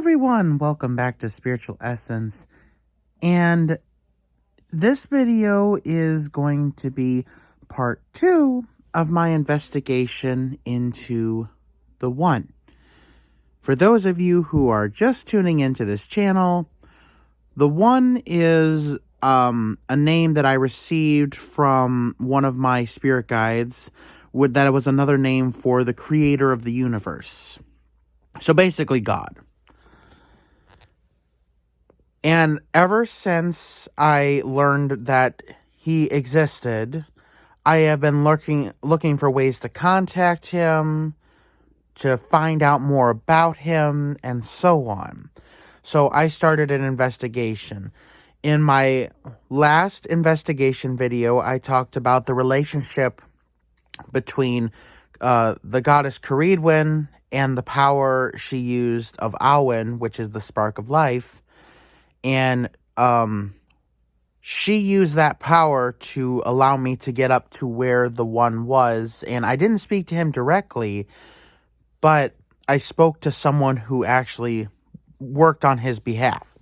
everyone, welcome back to Spiritual Essence, and this video is going to be part 2 of my investigation into the One. For those of you who are just tuning into this channel, the One is a name that I received from one of my spirit guides, that it was another name for the creator of the universe. So basically God. And ever since I learned that he existed, I have been looking for ways to contact him, to find out more about him, and so on. So I started an investigation. In my last investigation video, I talked about the relationship between the goddess Caridwen and the power she used of Awen, which is the spark of life. And she used that power to allow me to get up to where the One was. And I didn't speak to him directly, but I spoke to someone who actually worked on his behalf.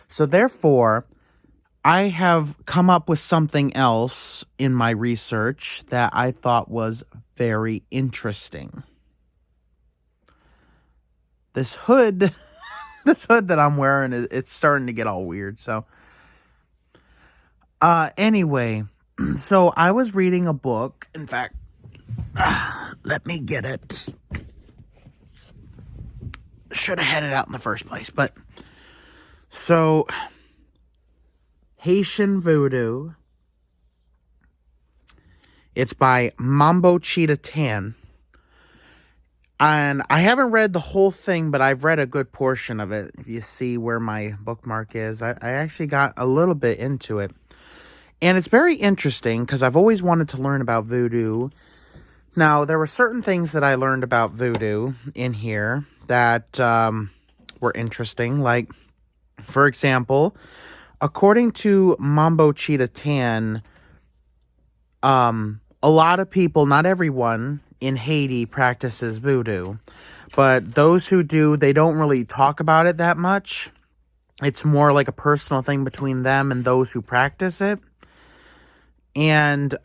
So therefore, I have come up with something else in my research that I thought was very interesting. This hood... This hood that I'm wearing, it's starting to get all weird, so. Anyway, so I was reading a book. In fact, let me get it. Should have had it out in the first place, but. So, Haitian Voodoo. It's by Mambo Cheetah Tan. And I haven't read the whole thing, but I've read a good portion of it. If you see where my bookmark is, I actually got a little bit into it. And it's very interesting because I've always wanted to learn about voodoo. Now, there were certain things that I learned about voodoo in here that were interesting. Like, for example, according to Mambo Cheetah Tan, a lot of people, not everyone, in Haiti practices voodoo, but those who do, they don't really talk about it that much. It's more like a personal thing between them and those who practice it. And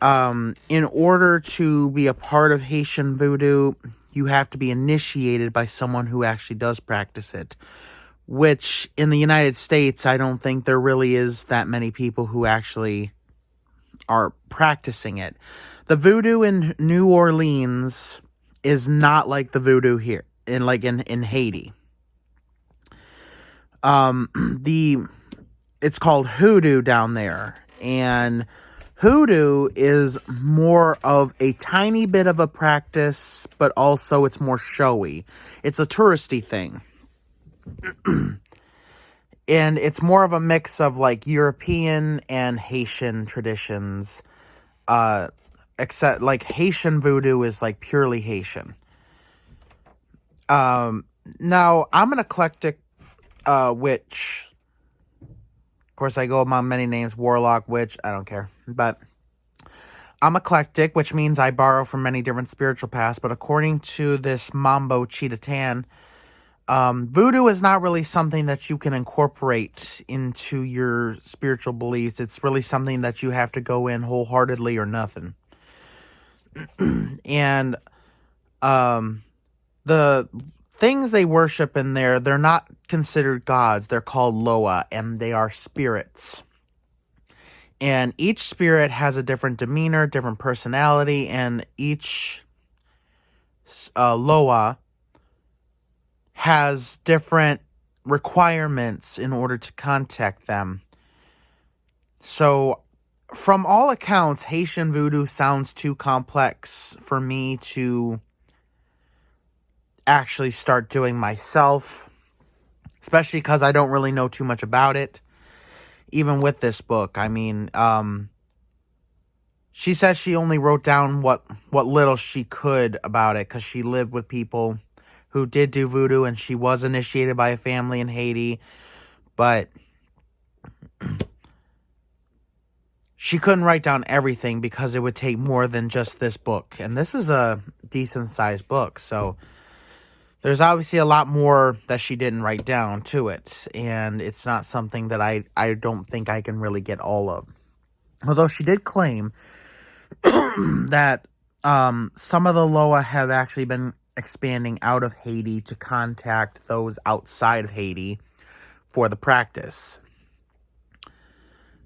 in order to be a part of Haitian voodoo, you have to be initiated by someone who actually does practice it, which in the United States, I don't think there really is that many people who actually are practicing it. The voodoo in New Orleans is not like the voodoo here in Haiti. It's called hoodoo down there, and hoodoo is more of a tiny bit of a practice, but also it's more showy. It's a touristy thing. And it's more of a mix of like European and Haitian traditions, except like Haitian voodoo is like purely Haitian. Now I'm an eclectic witch. Of course, I go among many names: warlock, witch. I don't care, but I'm eclectic, which means I borrow from many different spiritual paths. But according to this Mambo Cheetah Tan, voodoo is not really something that you can incorporate into your spiritual beliefs. It's really something that you have to go in wholeheartedly or nothing. And the things they worship in there, they're not considered gods. They're called Loa, and they are spirits. And each spirit has a different demeanor, different personality, and each Loa has different requirements in order to contact them. So, from all accounts, Haitian voodoo sounds too complex for me to actually start doing myself, especially because I don't really know too much about it. Even with this book, I mean, she says she only wrote down what little she could about it because she lived with people who did do voodoo, and she was initiated by a family in Haiti, but she couldn't write down everything because it would take more than just this book. And this is a decent-sized book, so There's obviously a lot more that she didn't write down to it, and it's not something that I don't think I can really get all of. Although she did claim that some of the Loa have actually been expanding out of Haiti to contact those outside of Haiti for the practice.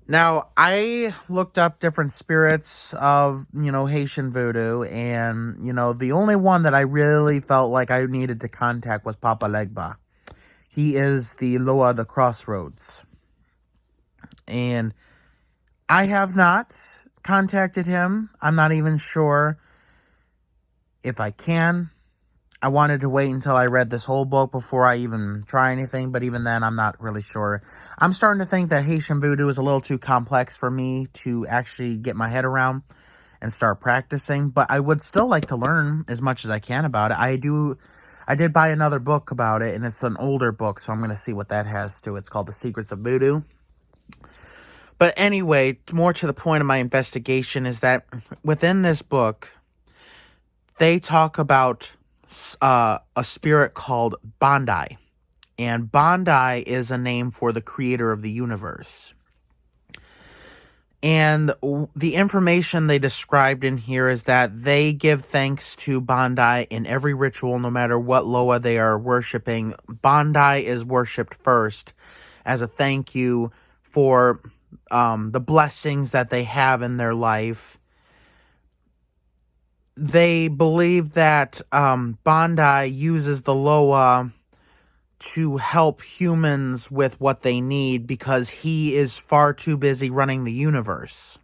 Now, I looked up different spirits of, Haitian voodoo, and, the only one that I really felt like I needed to contact was Papa Legba. He is the Loa of the Crossroads. And I have not contacted him. I'm not even sure if I can. I wanted to wait until I read this whole book before I even try anything, but even then, I'm not really sure. I'm starting to think that Haitian voodoo is a little too complex for me to actually get my head around and start practicing, but I would still like to learn as much as I can about it. I did buy another book about it, and it's an older book, so I'm going to see what that has to it. It's called The Secrets of Voodoo. But anyway, more to the point of my investigation is that within this book, they talk about a spirit called Bondeye. And Bondeye is a name for the creator of the universe. And the information they described in here is that they give thanks to Bondeye in every ritual, no matter what Loa they are worshiping. Bondeye is worshipped first as a thank you for the blessings that they have in their life. They believe that Bondeye uses the Loa to help humans with what they need because he is far too busy running the universe.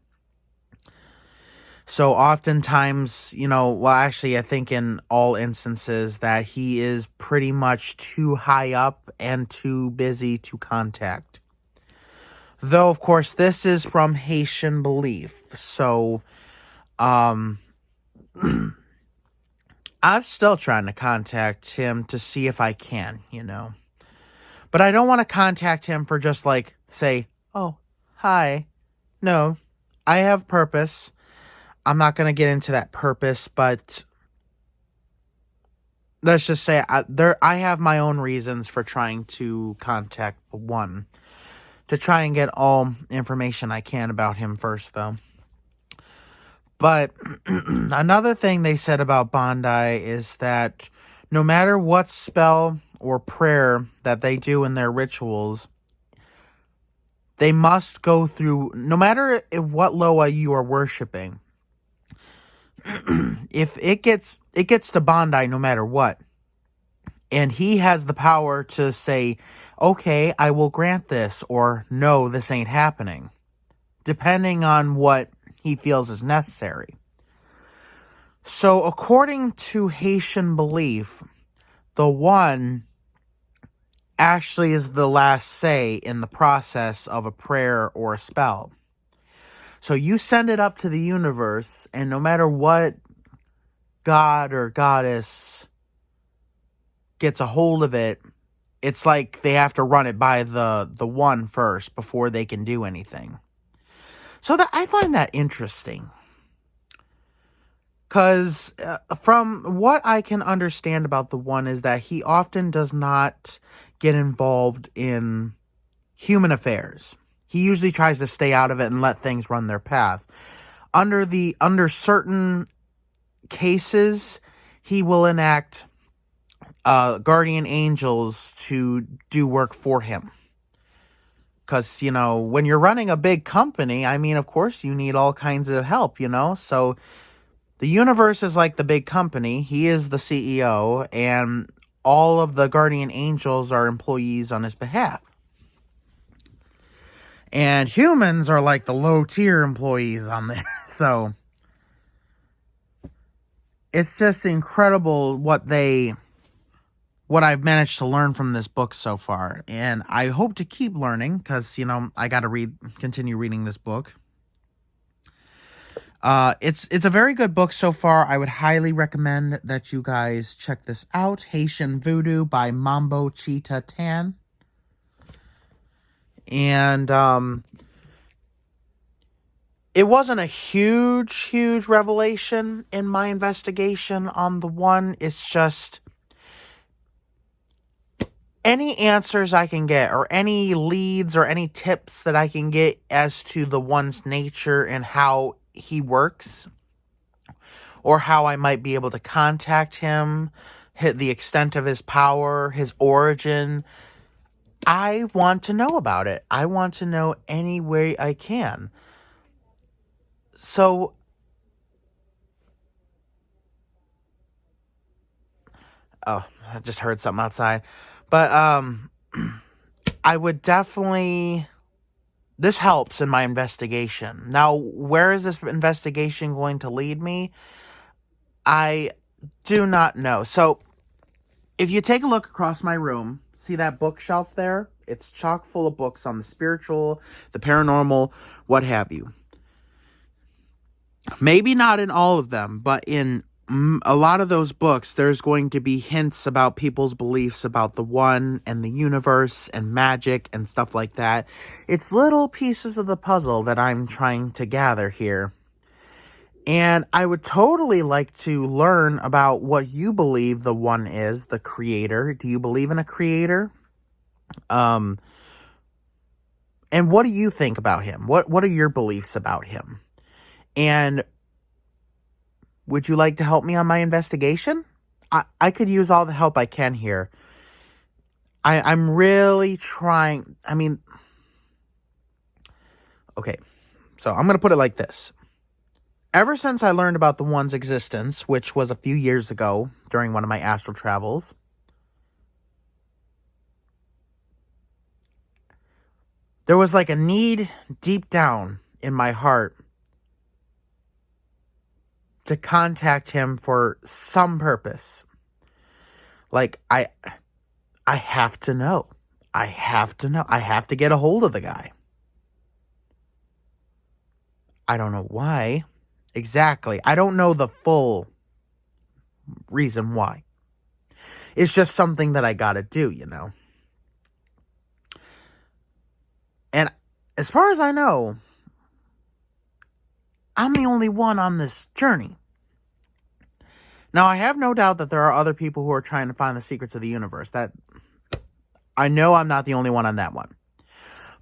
So oftentimes, I think in all instances that he is pretty much too high up and too busy to contact. Though, of course, this is from Haitian belief. So, I'm still trying to contact him to see if I can, But I don't want to contact him for just say, oh, hi. No, I have purpose. I'm not going to get into that purpose, but let's just say I have my own reasons for trying to contact the one. To try and get all information I can about him first, though. But another thing they said about Bondeye is that no matter what spell or prayer that they do in their rituals, they must go through, no matter what Loa you are worshiping, if it gets to Bondeye no matter what, and he has the power to say, okay, I will grant this, or no, this ain't happening, depending on what he feels is necessary. So, according to Haitian belief, the one actually is the last say in the process of a prayer or a spell. So, you send it up to the universe, and no matter what god or goddess gets a hold of it, it's like they have to run it by the one first before they can do anything. So that I find that interesting. Because from what I can understand about the one is that he often does not get involved in human affairs. He usually tries to stay out of it and let things run their path. Under certain cases, he will enact guardian angels to do work for him. Because, when you're running a big company, of course you need all kinds of help, So the universe is like the big company. He is the CEO, and all of the guardian angels are employees on his behalf. And humans are like the low-tier employees on there. So it's just incredible what I've managed to learn from this book so far. And I hope to keep learning because, I got to continue reading this book. It's a very good book so far. I would highly recommend that you guys check this out. Haitian Voodoo by Mambo Cheetah Tan. And it wasn't a huge revelation in my investigation on the one. It's just any answers I can get, or any leads, or any tips that I can get as to the one's nature and how he works, or how I might be able to contact him, hit the extent of his power, his origin. I want to know about it. I want to know any way I can. So, oh, I just heard something outside. But, I would definitely, this helps in my investigation. Now, where is this investigation going to lead me? I do not know. So, if you take a look across my room, see that bookshelf there? It's chock full of books on the spiritual, the paranormal, what have you. Maybe not in all of them, but in a lot of those books, there's going to be hints about people's beliefs about the one and the universe and magic and stuff like that. It's little pieces of the puzzle that I'm trying to gather here. And I would totally like to learn about what you believe the one is, the creator. Do you believe in a creator? And what do you think about him? What are your beliefs about him? And would you like to help me on my investigation? I could use all the help I can here. I'm really trying. I mean, okay, so I'm going to put it like this. Ever since I learned about the one's existence, which was a few years ago during one of my astral travels, there was like a need deep down in my heart to contact him for some purpose. Like, I have to know. I have to know. I have to get a hold of the guy. I don't know why exactly. I don't know the full reason why. It's just something that I gotta do, you know. And as far as I know, I'm the only one on this journey. Now, I have no doubt that there are other people who are trying to find the secrets of the universe. That I know I'm not the only one on that one.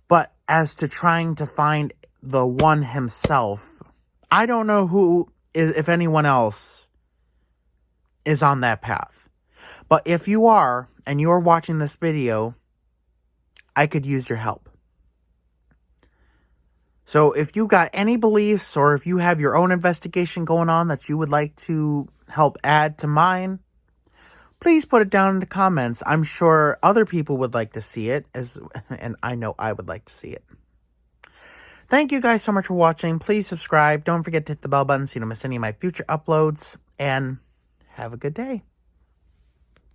But as to trying to find the one himself, I don't know who, if anyone else is on that path. But if you are, and you are watching this video, I could use your help. So if you got any beliefs, or if you have your own investigation going on that you would like to help add to mine, please put it down in the comments. I'm sure other people would like to see it, and I know I would like to see it. Thank you guys so much for watching. Please subscribe. Don't forget to hit the bell button so you don't miss any of my future uploads. And have a good day.